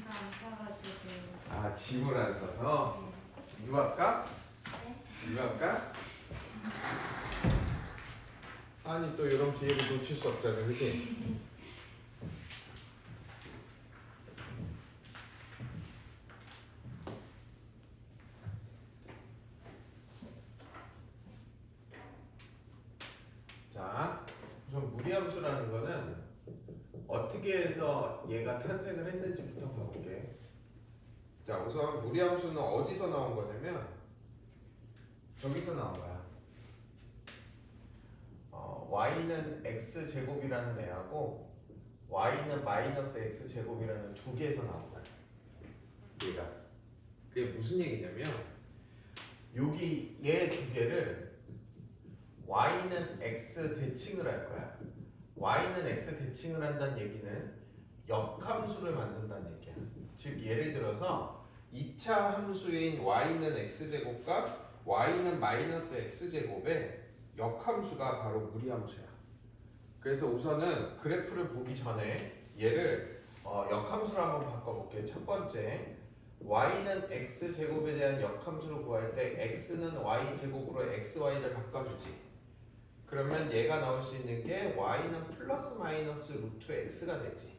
안 사가지고. 아, 짐을 안 싸서? 유학가? 네? 유학가? 아니 또 이런 기회를 놓칠 수 없잖아, 그치? 자, 우선 무리함수라는 거는 어떻게 해서 얘가 탄생을 했는지부터 봐볼게. 자, 우선 무리함수는 어디서 나온 거냐면 저기서 나온 거야. y는 x제곱이라는 애하고 y는 마이너스 x제곱이라는 두 개에서 나온 거야. 얘가. 그게 무슨 얘기냐면 여기 얘 두 개를 y는 x 대칭을 할 거야. y는 x 대칭을 한다는 얘기는 역함수를 만든다는 얘기야. 즉 예를 들어서 2차 함수인 y는 x제곱과 y는 마이너스 x제곱의 역함수가 바로 무리함수야. 그래서 우선은 그래프를 보기 전에 얘를 역함수로 한번 바꿔볼게. 첫 번째, y는 x제곱에 대한 역함수를 구할 때 x는 y제곱으로 xy를 바꿔주지. 그러면 얘가 나올 수 있는 게 y는 플러스 마이너스 루트 x가 되지.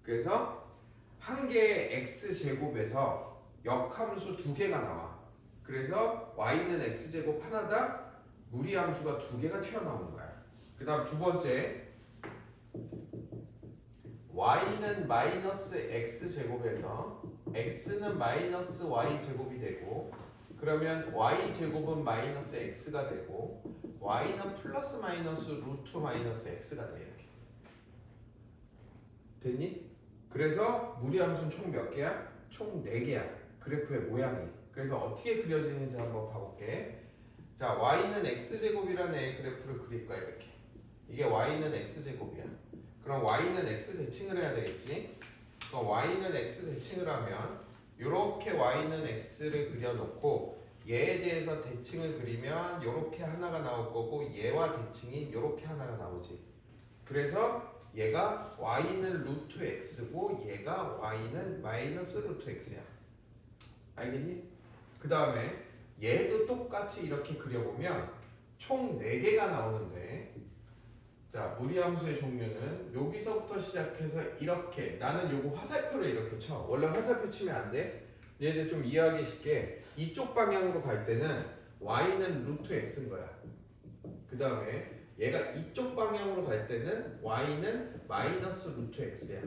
그래서 한 개의 x제곱에서 역함수 두 개가 나와. 그래서 y는 x제곱 하나다, 무리함수가 두 개가 튀어나오는 거야. 그 다음 두 번째, y는 마이너스 x제곱에서 x는 마이너스 y제곱이 되고, 그러면 y제곱은 마이너스 x가 되고 y는 플러스 마이너스 루트 마이너스 x가 돼. 이렇게 됐니? 그래서 무리함수는 총 몇 개야? 총 4개야. 그래프의 모양이. 그래서 어떻게 그려지는지 한번 봐볼게. 자, y는 x제곱이라는 애 그래프를 그릴 거야. 이렇게. 이게 y는 x제곱이야. 그럼 y는 x 대칭을 해야 되겠지. 그럼 y는 x 대칭을 하면 이렇게 y는 x를 그려놓고 얘에 대해서 대칭을 그리면 이렇게 하나가 나올 거고 얘와 대칭이 이렇게 하나가 나오지. 그래서 얘가 y는 루트 x고 얘가 y는 마이너스 루트 x야. 알겠니? 그 다음에 얘도 똑같이 이렇게 그려보면 총 4개가 나오는데, 자, 무리함수의 종류는 여기서부터 시작해서 이렇게, 나는 요거 화살표로 이렇게 쳐. 원래 화살표 치면 안 돼. 얘들 좀 이해하기 쉽게 이쪽 방향으로 갈 때는 y는 루트 x인 거야. 그 다음에 얘가 이쪽 방향으로 갈 때는 y는 마이너스 루트 x야.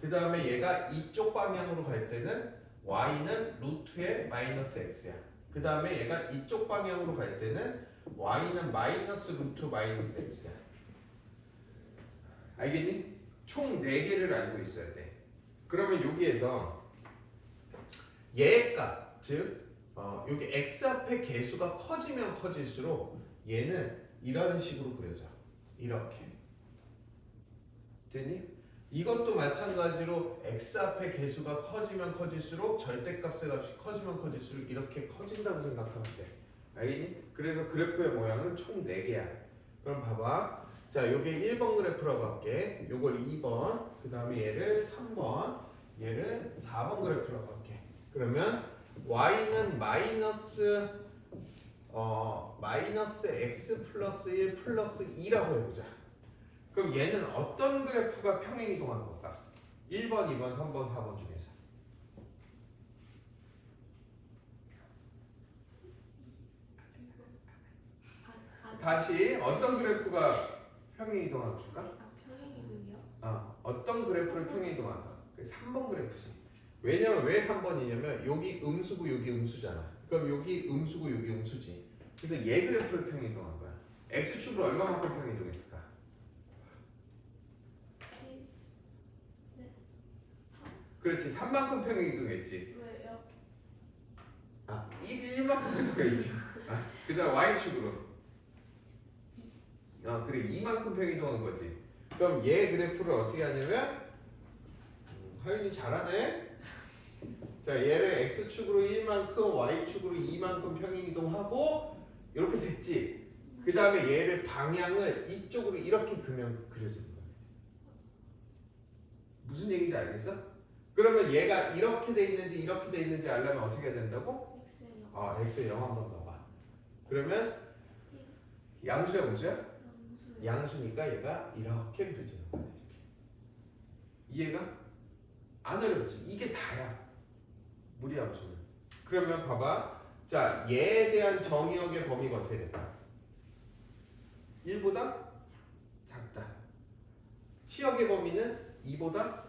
그 다음에 얘가 이쪽 방향으로 갈 때는 y는 루트의 마이너스 x야. 그 다음에 얘가 이쪽 방향으로 갈 때는 y는 마이너스 루트 마이너스 x야. 알겠니? 총 4개를 알고 있어야 돼. 그러면 여기에서 얘의 값, 즉 여기 x 앞에 개수가 커지면 커질수록 얘는 이런 식으로 그려져. 이렇게. 됐니? 이것도 마찬가지로 x 앞에 개수가 커지면 커질수록 절대값의 값이 커지면 커질수록 이렇게 커진다고 생각하면 돼. 알겠니? 그래서 그래프의 모양은 총 4개야. 그럼 봐봐. 자, 요게 1번 그래프라고 할게. 요걸 2번, 그 다음에 얘를 3번, 얘를 4번 그래프라고 할게. 그러면 y는 마이너스 x 플러스 1 플러스 2라고 해보자. 그럼 얘는 어떤 그래프가 평행이동한 걸까? 1번, 2번, 3번, 4번 중에서. 다시 어떤 그래프가 평행이동한 걸까? 평행이동이요? 어떤 그래프를 평행이동한다? 3번 그래프지. 왜냐면 왜 3번이냐면 여기 음수고 여기 음수잖아. 그럼 여기 음수고 여기 음수지. 그래서 얘 그래프를 평행이동한 거야. x축으로 얼마만큼 평행이동했을까? 네. 3. 그렇지, 3만큼 평행이동했지. 왜요? 1만큼 평행이동했지. 그 다음 y축으로. 그래, 2만큼 평행이동한 거지. 그럼 얘 그래프를 어떻게 하냐면 하윤이 잘하네. 자, 얘를 x축으로 1만큼 y축으로 2만큼 평행이동하고 이렇게 됐지. 그 다음에 얘를 방향을 이쪽으로 이렇게 그려지는 거야. 무슨 얘기인지 알겠어? 그러면 얘가 이렇게 돼 있는지 이렇게 돼 있는지 알려면 어떻게 해야 된다고? X요. x의 0 한번 넣어봐. 그러면 양수야 무수야? 양수. 양수니까 얘가 이렇게 그려지는 거야. 이렇게. 이해가? 안 어렵지? 이게 다야. 무리함수는. 그러면 봐봐. 자, 얘에 대한 정의역의 범위가 어떻게 될까? 1보다 작다. 치역의 범위는 2보다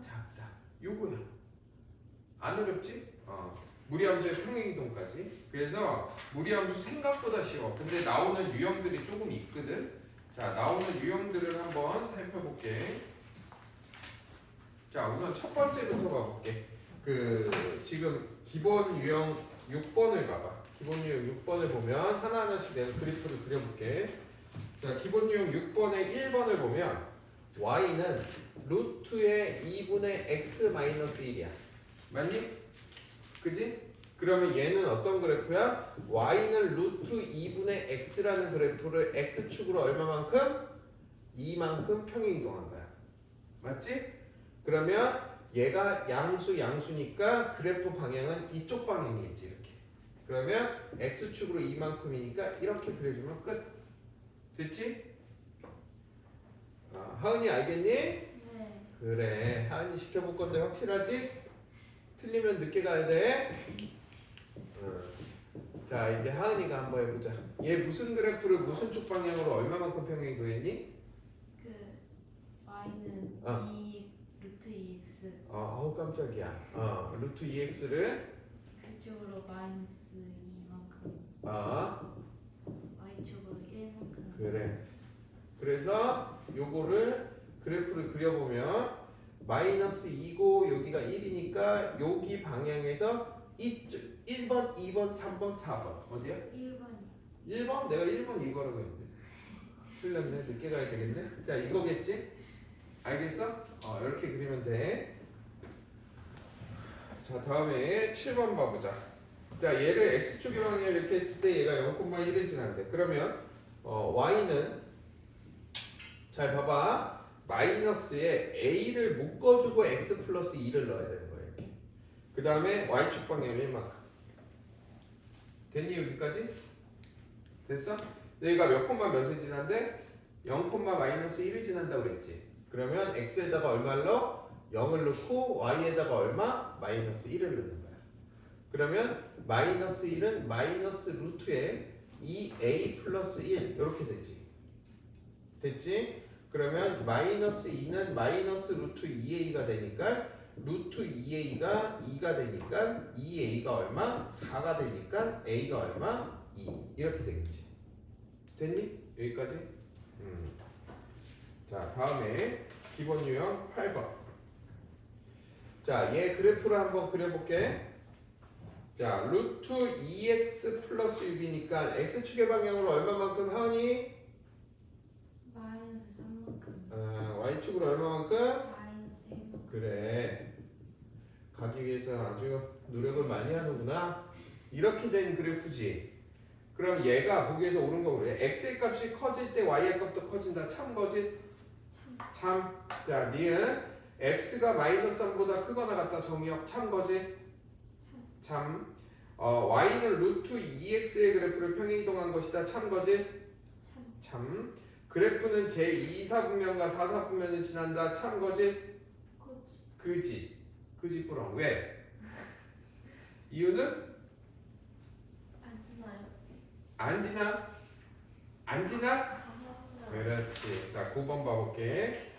작다. 요거야. 안 어렵지? 무리함수의 평행이동까지. 그래서 무리함수 생각보다 쉬워. 근데 나오는 유형들이 조금 있거든. 자, 나오는 유형들을 한번 살펴볼게. 자, 우선 첫 번째부터 봐볼게. 지금 기본 유형 6번을 봐봐. 기본 유형 6번을 보면 하나하나씩 내가 그래프를 그려볼게. 자, 기본 유형 6번의 1번을 보면 y는 루트의 2분의 x 마이너스 1이야. 맞니? 그지? 그러면 얘는 어떤 그래프야? y는 루트 2분의 x라는 그래프를 x축으로 얼마만큼? 2만큼 평행이동한 거야. 맞지? 그러면 얘가 양수니까 그래프 방향은 이쪽 방향이겠지. 이렇게. 그러면 x축으로 2만큼이니까 이렇게 그려주면 끝. 됐지? 하은이 알겠니? 네. 그래. 하은이 시켜볼 건데 확실하지? 틀리면 늦게 가야 돼. 자, 이제 하은이가 한번 해보자. 얘 무슨 그래프를 무슨 쪽 방향으로 얼마만큼 평행이동했니? 그 Y는 어. 2 루트 2x 아우 깜짝이야. 루트 2x를 X축으로 마이너스 2만큼 Y축으로 1만큼. 그래. 그래서 요거를 그래프를 그려보면 마이너스 2고 여기가 1이니까 여기 방향에서 이쪽 1번, 2번, 3번, 4번 어디야? 1번이요. 1번? 내가 1번 이거라고 했는데 틀렸네. 늦게 가야 되겠네. 자, 이거겠지? 알겠어? 이렇게 그리면 돼. 자, 다음에 7번 봐보자. 자, 얘를 x축의 방향을 이렇게 했을 때 얘가 0,1을 지나는데 그러면 y는 잘 봐봐. 마이너스에 a를 묶어주고 x 플러스 2를 넣어야 되는 거야. 이렇게. 그 다음에 y축 방향을 1만큼. 됐니 여기까지? 됐어? 얘가 몇 콤마 몇을 지난데 0, 마이너스 1을 지난다고 그랬지. 그러면 x에다가 얼마를 넣어? 0을 넣고 y에다가 얼마? 마이너스 1을 넣는 거야. 그러면 마이너스 1은 마이너스 루트에 2a 플러스 1 이렇게 되지. 됐지? 그러면 마이너스 2는 마이너스 루트 2a가 되니까 루트 2a가 2가 되니까 2a가 얼마? 4가 되니까 a가 얼마? 2 이렇게 되겠지. 됐니? 여기까지? 자, 다음에 기본 유형 8번. 자, 얘 그래프를 한번 그려볼게. 자, 루트 2x 플러스 6이니까 x축의 방향으로 얼마만큼 하니? 마이너스 3만큼. y축으로 얼마만큼? 마이너스 1만큼. 그래. 가기 위해서 아주 노력을 많이 하는구나. 이렇게 된 그래프지. 그럼 얘가 보기에서 옳은 거 그래. x의 값이 커질 때 y의 값도 커진다. 참 거지? 참. 자, 니은 x가 마이너스 3보다 크거나 같다. 정의역 참 거지? 참. y는 루트 2x의 그래프를 평행이동한 것이다. 참 거지? 참. 그래프는 제2사분면과 4사분면을 지난다. 참 거지? 그지. 그지 뿌렁. 왜? 이유는? 안 지나요? 안 지나? 안 지나? 가사분면. 그렇지. 자, 9번 봐볼게.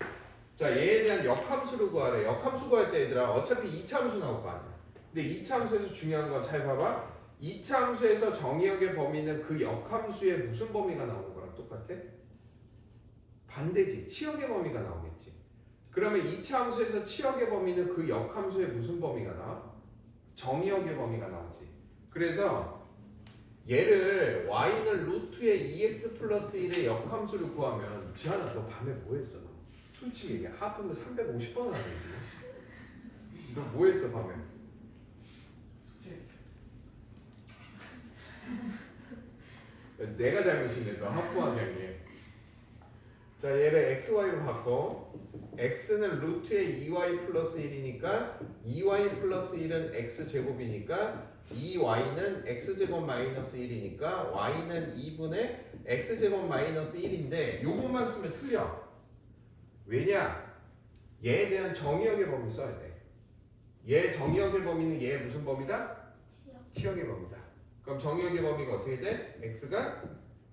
자, 얘에 대한 역함수를 구하래. 역함수 구할 때 얘들아 어차피 2차 함수 나올 거 아니야. 근데 2차 함수에서 중요한 건 잘 봐봐. 2차 함수에서 정의역의 범위는 그 역함수의 무슨 범위가 나오는 거랑 똑같아? 반대지. 치역의 범위가 나오겠지. 그러면 2차 함수에서 치역의 범위는 그 역함수의 무슨 범위가 나와? 정의역의 범위가 나오지. 그래서 얘를 y는 루트의 2x 플러스 1의 역함수를 구하면 지한아 너 밤에 뭐 했어? 솔직히 얘기해. 하프는 350번을 하는데 너 뭐 했어 밤에? 숙제했어. 내가 잘못이네. 너 하프 방향이. 자, 얘를 xy로 바꿔. x는 루트의 2y 플러스 1이니까 2y 플러스 1은 x제곱이니까 2y는 x제곱 마이너스 1이니까 y는 2분의 x제곱 마이너스 1인데 요것만 쓰면 틀려. 왜냐? 얘에 대한 정의역의 범위 써야 돼. 얘 정의역의 범위는 얘 무슨 범위다? 치역의 범위다. 그럼 정의역의 범위가 어떻게 돼? x가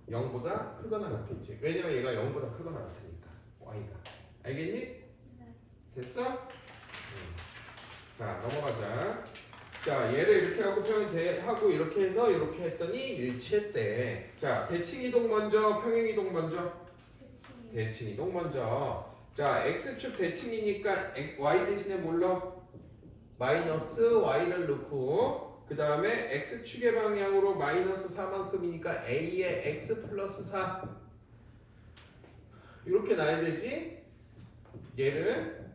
0보다 크거나 같겠지. 왜냐면 얘가 0보다 크거나 같으니까 y가. 알겠니? 됐어? 자 넘어가자. 자 얘를 이렇게 하고 하고 이렇게 해서 이렇게 했더니 일치했대. 자 대칭이동 먼저 평행이동 먼저. 대칭이동 먼저. 자 x축 대칭이니까 y 대신에 뭘로? 마이너스 y를 넣고 그 다음에 x축의 방향으로 마이너스 4만큼이니까 a의 x 플러스 4 이렇게 놔야 되지. 얘를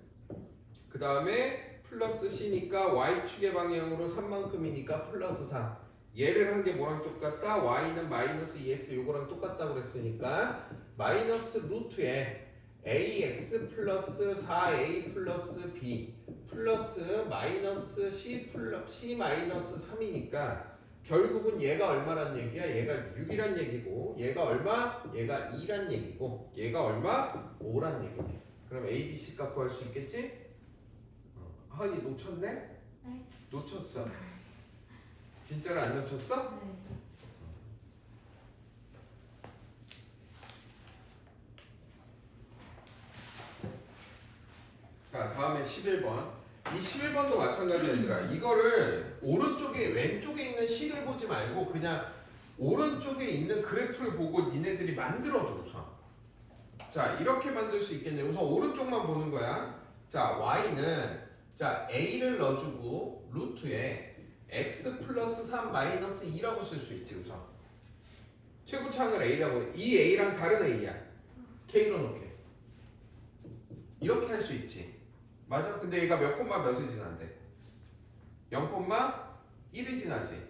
그 다음에 플러스 c니까 y축의 방향으로 3만큼이니까 플러스 4 얘를 한 게 뭐랑 똑같다? y는 마이너스 2x 요거랑 똑같다고 그랬으니까 마이너스 루트에 ax 플러스 4a 플러스 b 플러스 마이너스 c 마이너스 3이니까 결국은 얘가 얼마란 얘기야? 얘가 6이란 얘기고 얘가 얼마? 얘가 2란 얘기고 얘가 얼마? 5란 얘기네. 그럼 a, b, c 값 구할 수 있겠지? 하은이 놓쳤네? 네. 놓쳤어. 진짜로 안 놓쳤어? 네. 자 다음에 11번. 이 11번도 마찬가지 얘들아. 이거를 오른쪽에 왼쪽에 있는 식을 보지 말고 그냥 오른쪽에 있는 그래프를 보고 니네들이 만들어줘 우선. 자 이렇게 만들 수 있겠네. 우선 오른쪽만 보는 거야. 자 y는 자 a를 넣어주고 루트에 x 플러스 3 마이너스 2라고 쓸 수 있지 우선. 최고차항을 a라고. 이 a랑 다른 a야. k로 놓게. 이렇게 할 수 있지. 맞아? 근데 얘가 몇 콤마 몇을 지난대? 0,1을 지나지.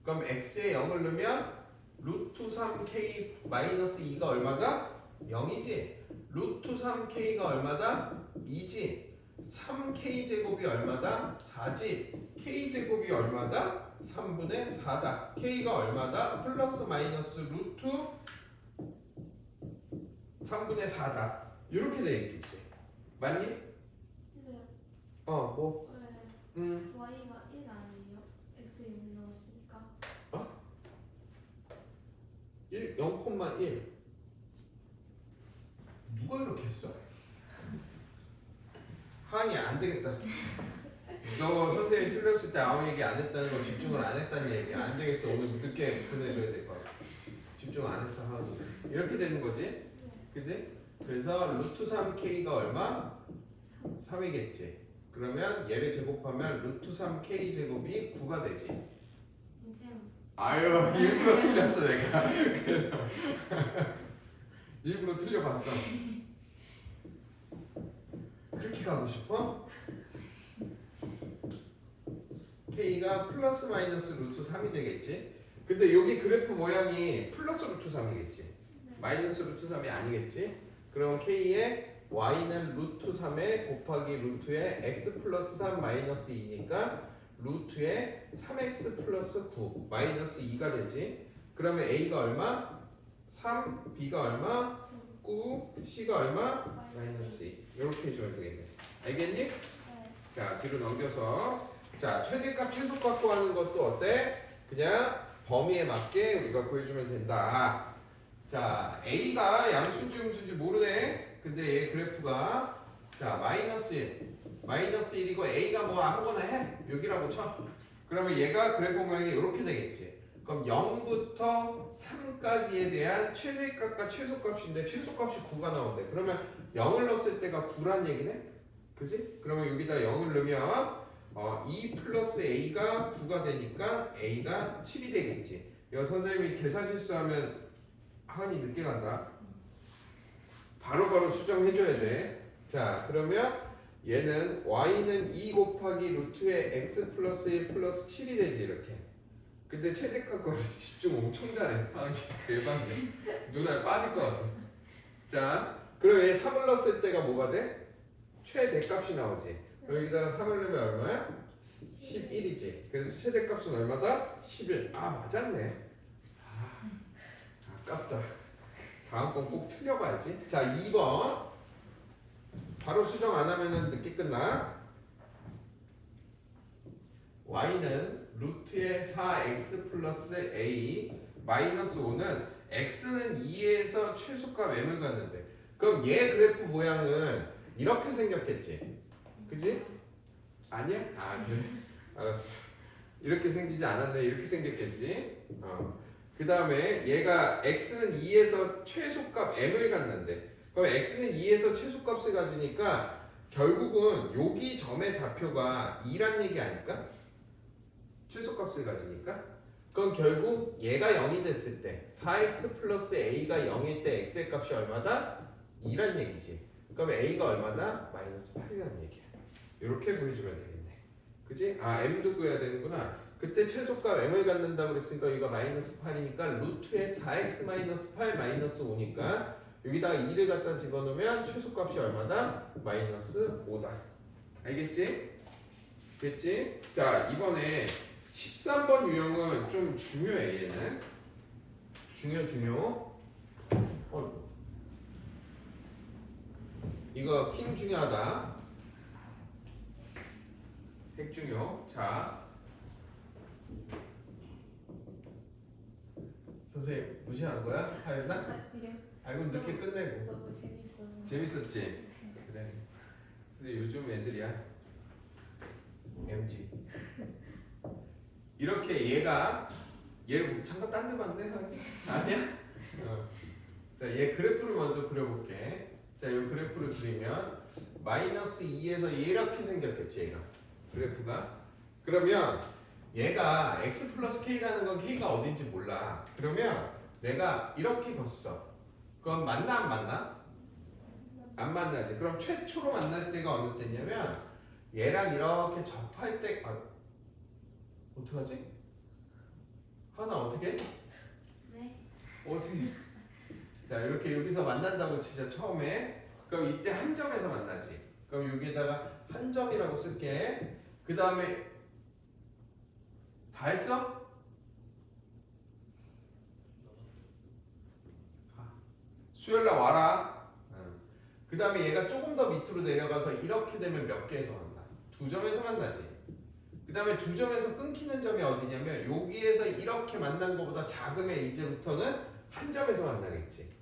그럼 x에 0을 넣으면 루트 3k 마이너스 2가 얼마다? 0이지. 루트 3k가 얼마다? 2지. 3k 제곱이 얼마다? 4지. k 제곱이 얼마다? 3분의 4다. k가 얼마다? 플러스 마이너스 루트 3분의 4다. 이렇게 돼 있겠지. 맞니? 근데 뭐? 왜 y가 1 아니에요? x 6 넣었으니까 0,1 누가 이렇게 했어? 하은이 안 되겠다. 너 선생님 틀렸을 때 아무 얘기 안 했다는 거 집중을 안 했다는 얘기야. 안 되겠어. 오늘 늦게 보내줘야 될 거야. 집중 안 했어 하은이. 이렇게 되는 거지? 그지? 그래서 루트 3k가 얼마? 3이겠지. 그러면 얘를 제곱하면 루트 3k 제곱이 9가 되지. 이제 아유 일부러 틀렸어 내가. 그래서 일부러 틀려봤어. 그렇게 가고 싶어? k가 플러스 마이너스 루트 3이 되겠지. 근데 여기 그래프 모양이 플러스 루트 3이겠지. 마이너스 루트 3이 아니겠지. 그럼 k의 y는 루트 3에 곱하기 루트에 x 플러스 3 마이너스 2니까 루트에 3x 플러스 9 마이너스 2가 되지. 그러면 a가 얼마? 3, b가 얼마? 9, c가 얼마? 마이너스 2. 이렇게 해주면 되겠네. 알겠니? 자 뒤로 넘겨서 자 최대값 최소값 구하는 것도 어때? 그냥 범위에 맞게 우리가 구해주면 된다. 자 a가 양수인지 음수인지 모르네. 근데 얘 그래프가 자 마이너스 1 마이너스 1이고 a가 뭐 아무거나 해 여기라고 쳐. 그러면 얘가 그래프 모양이 이렇게 되겠지. 그럼 0부터 3까지에 대한 최대값과 최소값인데 최소값이 9가 나온대. 그러면 0을 넣었을 때가 9란 얘기네. 그지? 그러면 여기다 0을 넣으면 2 플러스 a가 9가 되니까 a가 7이 되겠지. 이거 선생님이 계산 실수하면 하은이 늦게 간다. 바로바로 수정해줘야 돼. 자 그러면 얘는 y는 2 곱하기 루트에 x 플러스 1 플러스 7이 되지 이렇게. 근데 최대값 구하는 집중 엄청 잘해. 하은이 대박이야. 눈알 빠질 것 같아. 자 그럼 얘 3을 넣었을 때가 뭐가 돼? 최대값이 나오지. 여기다가 3을 넣으면 얼마야? 11이지. 그래서 최대값은 얼마다? 11. 아 맞았네. 아, 아깝다. 다음 건 꼭 틀려봐야지. 자 2번. 바로 수정 안 하면은 늦게 끝나. y는 루트의 4x 플러스 a 마이너스 5는 x는 2에서 최소값 m을 갖는데 그럼 얘 그래프 모양은 이렇게 생겼겠지. 그지? 아니야? 아 그래. 알았어. 이렇게 생기지 않았네. 이렇게 생겼겠지. 그 다음에 얘가 x는 2에서 최소값 m을 갖는데 그럼 x는 2에서 최소값을 가지니까 결국은 여기 점의 좌표가 2란 얘기 아닐까? 최소값을 가지니까 그럼 결국 얘가 0이 됐을 때 4x 플러스 a가 0일 때 x의 값이 얼마다? 2란 얘기지. 그럼 a가 얼마다? 마이너스 8이란 얘기야. 이렇게 보여주면 되겠네. 그지? 아 m도 구해야 되는구나. 그때 최소값 m을 갖는다고 그랬으니까 여기가 마이너스 8이니까 루트에 4x 마이너스 8 마이너스 5니까 여기다가 2를 갖다 집어넣으면 최소값이 얼마다? 마이너스 5다. 알겠지? 됐지? 자 이번에 13번 유형은 좀 중요해. 얘는 중요. 이거 킹 중요하다. 핵 중요. 자 선생님 무시한 거야? 하였나? 아니요. 알고 늦게 끝내고. 너무 재밌어서. 재밌었지? 그래. 선생님 요즘 애들이야. MG. 이렇게 얘를 잠깐 딴 데 봤네? 아니야? 자, 얘 그래프를 먼저 그려볼게. 자, 이 그래프를 그리면 마이너스 2에서 이렇게 생겼겠지, 얘가. 그래프가. 그러면 얘가 x 플러스 k라는 건 k가 어딘지 몰라. 그러면 내가 이렇게 걷어. 그럼 만나 안 만나? 안 만나지. 그럼 최초로 만날 때가 어느 때냐면 얘랑 이렇게 접할 때 어떡하지? 하나 어떻게? 네. 어떻게? 자 이렇게 여기서 만난다고 치자 처음에. 그럼 이때 한 점에서 만나지. 그럼 여기에다가 한 점이라고 쓸게. 그 다음에 다 했어? 수요일날 와라. 그 다음에 얘가 조금 더 밑으로 내려가서 이렇게 되면 몇 개에서 만나? 두 점에서 만나지. 그 다음에 두 점에서 끊기는 점이 어디냐면 여기에서 이렇게 만난 것보다 작으면 이제부터는 한 점에서 만나겠지.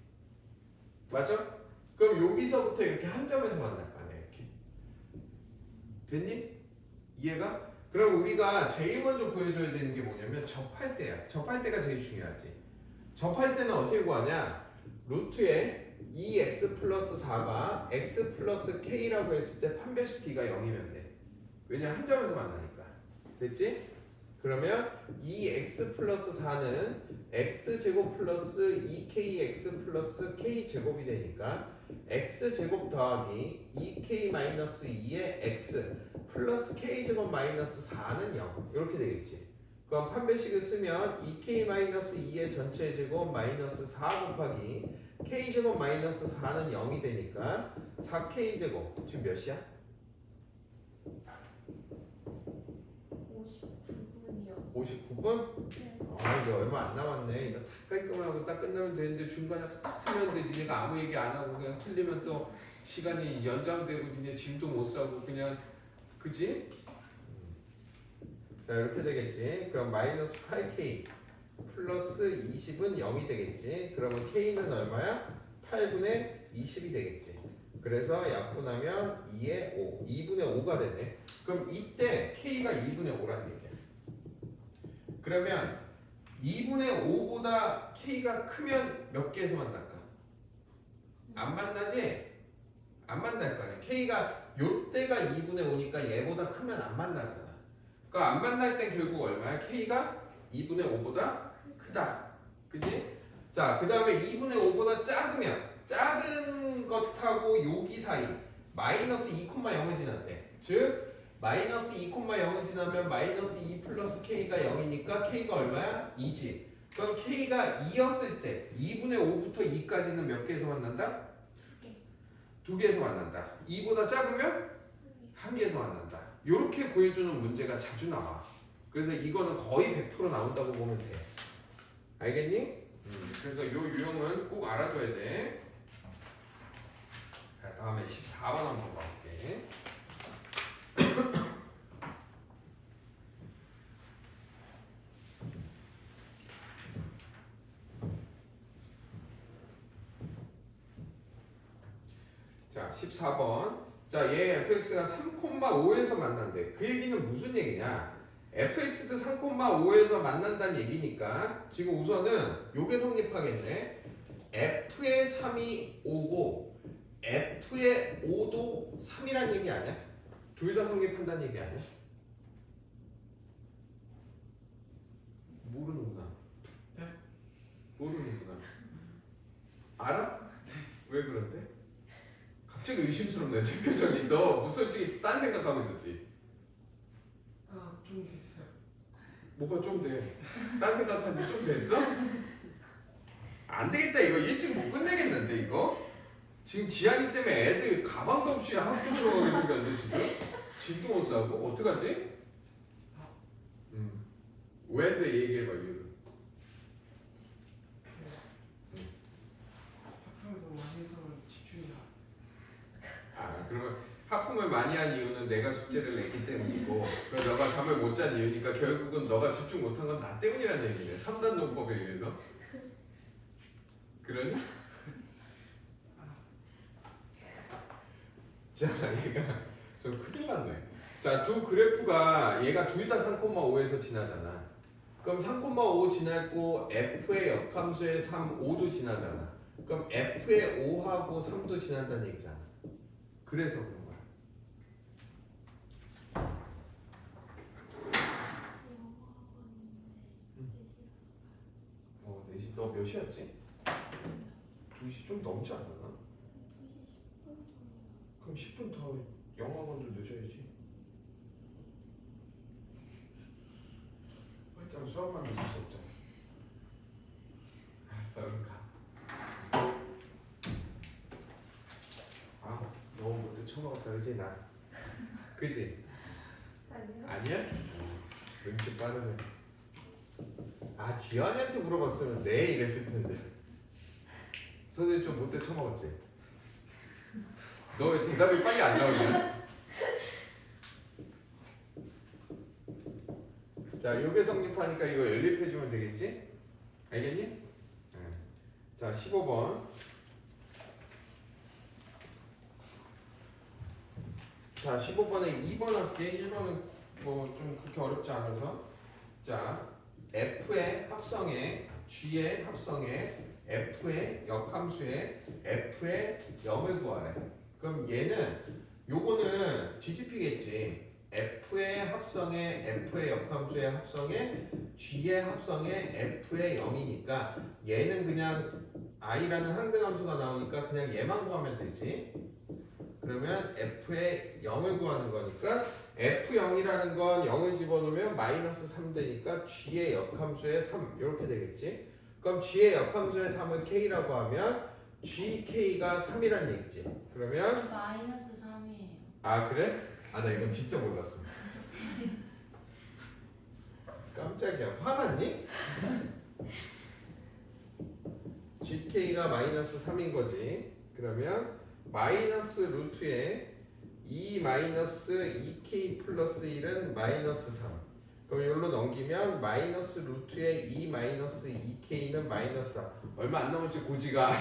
맞죠? 그럼 여기서부터 이렇게 한 점에서 만날 거 아니야. 이렇게. 됐니? 이해가? 그럼 우리가 제일 먼저 구해줘야 되는 게 뭐냐면 접할 때야. 접할 때가 제일 중요하지. 접할 때는 어떻게 구하냐? 루트에 2x 플러스 4가 x 플러스 k라고 했을 때 판별식 d가 0이면 돼. 왜냐면 한 점에서 만나니까. 됐지? 그러면 2x 플러스 4는 x제곱 플러스 2kx 플러스 k제곱이 되니까 x제곱 더하기 2k 마이너스 2의 x 플러스 k제곱 마이너스 4는 0 이렇게 되겠지. 그럼 판별식을 쓰면 2k 마이너스 2의 전체 제곱 마이너스 4 곱하기 k제곱 마이너스 4는 0이 되니까 4k제곱 지금 몇이야? 59분이요. 59분? 네. 아 이제 얼마 안 남았네. 이거 다 깔끔하고 딱 끝나면 되는데 중간에 딱 틀렸는데 니네가 아무 얘기 안 하고 그냥 틀리면 또 시간이 연장되고 니네 짐도 못 사고 그냥 그지? 자 이렇게 되겠지. 그럼 마이너스 8k 플러스 20은 0이 되겠지. 그러면 k는 얼마야? 8분의 20이 되겠지. 그래서 약분하면 2의 5 2분의 5가 되네. 그럼 이때 k가 2분의 5라는 얘기야. 그러면 2분의 5보다 k가 크면 몇 개에서 만날까? 안 만나지? 안 만날 거 아니야. k가 요때가 2분의 5니까 얘보다 크면 안 만나잖아. 그러니까 안 만날 땐 결국 얼마야? k가 2분의 5보다 크다. 그지? 자, 그 다음에 2분의 5보다 작으면 작은 것하고 여기 사이 마이너스 2,0을 지났대. 즉 마이너스 2,0을 지나면 마이너스 2 플러스 k가 0이니까 k가 얼마야? 2지. 그럼 k가 2였을 때 2분의 5부터 2까지는 몇 개에서 만난다? 2개. 2개에서 만난다. 2보다 작으면 1개에서 만난다. 이렇게 구해주는 문제가 자주 나와. 그래서 이거는 거의 100% 나온다고 보면 돼. 알겠니? 그래서 이 유형은 꼭 알아둬야 돼. 자, 다음에 14번 한번 봐볼게. 자, 14번. 자, 얘 fx가 3,5에서 만난대. 그 얘기는 무슨 얘기냐? fx도 3,5에서 만난다는 얘기니까 지금 우선은 요게 성립하겠네. f의 3이 5고 f의 5도 3이란 얘기 아니야? 둘 다 성립한다는 얘기 아니야? 모르는구나. 네? 모르는구나. 알아? 왜 그런데? 갑자기 의심스럽네. 제 표정이. 너 솔직히 딴 생각하고 있었지? 좀 됐어요. 뭐가 좀 돼? 딴 생각한 지 좀 됐어? 안 되겠다. 이거 일찍 못 끝내겠는데 이거? 지금 지한이 때문에 애들 가방도 없이 학교 들어가게 생겼는데 지금? 집도 못 사고? 어떡하지? 왜인데 얘기해봐 이유를. 하품을 너무 많이 해서 집중이 안. 아 그러면 하품을 많이 한 이유는 내가 숙제를 냈기 때문이고 그래서 너가 잠을 못 잔 이유니까 결국은 너가 집중 못한 건 나 때문이라는 얘기네. 3단 논법에 의해서. 그러니? 자 얘가 좀 큰일 났네. 자 두 그래프가 얘가 둘 다 3,5에서 지나잖아. 그럼 3,5 지났고 f의 역함수의 3, 5도 지나잖아. 그럼 f의 5하고 3도 지난다는 얘기잖아. 그래서 그런 거야. 너 몇 시였지? 2시 좀 넘지 않았나? 2시 10분 정도. 그럼 10분 더 영어학원도 늦어야지. 활짝 수업만 늦을 수 없잖아. 알았어, 얼른 가. 아, 너무 못돼 처먹었다, 그지 나? 그지? 아니요. 아니야? 눈치 빠르네. 아, 지연이한테 물어봤으면 네 이랬을 텐데. 선생님 좀 못돼 처먹었지? 너 왜 대답이 빨리 안 나오냐? 자, 요게 성립하니까 이거 연립해주면 되겠지? 알겠니? 네. 자, 15번. 자, 15번에 2번 할게. 1번은 뭐 좀 그렇게 어렵지 않아서. 자, F의 합성에 G의 합성에 F의 역함수에 F의 0을 구하래. 그럼 얘는 요거는 뒤집히겠지. F의 합성에 F의 역함수의 합성에 G의 합성에 F의 0이니까 얘는 그냥 I라는 항등함수가 나오니까 그냥 얘만 구하면 되지. 그러면 F의 0을 구하는 거니까 F0이라는 건 0을 집어넣으면 마이너스 3 되니까 G의 역함수의 3 이렇게 되겠지. 그럼 G의 역함수의 3을 K라고 하면 GK가 3이란 얘기지. 그러면 마이너스 3이에요. 아 그래? 아 나 이건 진짜 몰랐어. 깜짝이야. 화났니? GK가 마이너스 3인 거지. 그러면 마이너스 루트에 2 마이너스 2K 플러스 1은 마이너스 3. 그럼 여기로 넘기면 마이너스 루트에 2 마이너스 2K는 마이너스 4. 얼마 안 남았지 고지가.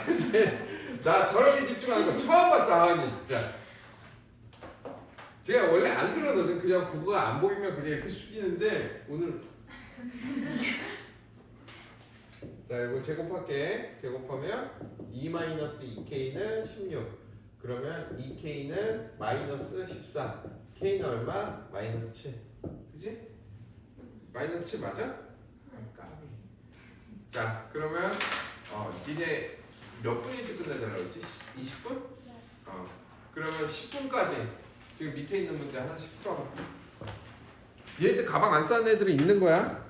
나 저렇게 집중하는 거 처음 봤어. 아니 진짜. 제가 원래 안 그러거든. 그냥 그거가 안 보이면 그냥 이렇게 숙이는데 오늘 자 이거 제곱할게. 제곱하면 2 마이너스 2K는 16. 그러면 2K는 마이너스 14. K는 얼마? 마이너스 7. 그치? 마이너스 7 맞아? 까비. 자 그러면 니네 몇 분 일찍 끝내달라고 했지? 20분? 그러면 10분까지 지금 밑에 있는 문제 하나씩 풀어봐. 얘들 가방 안 싸는 애들이 있는 거야?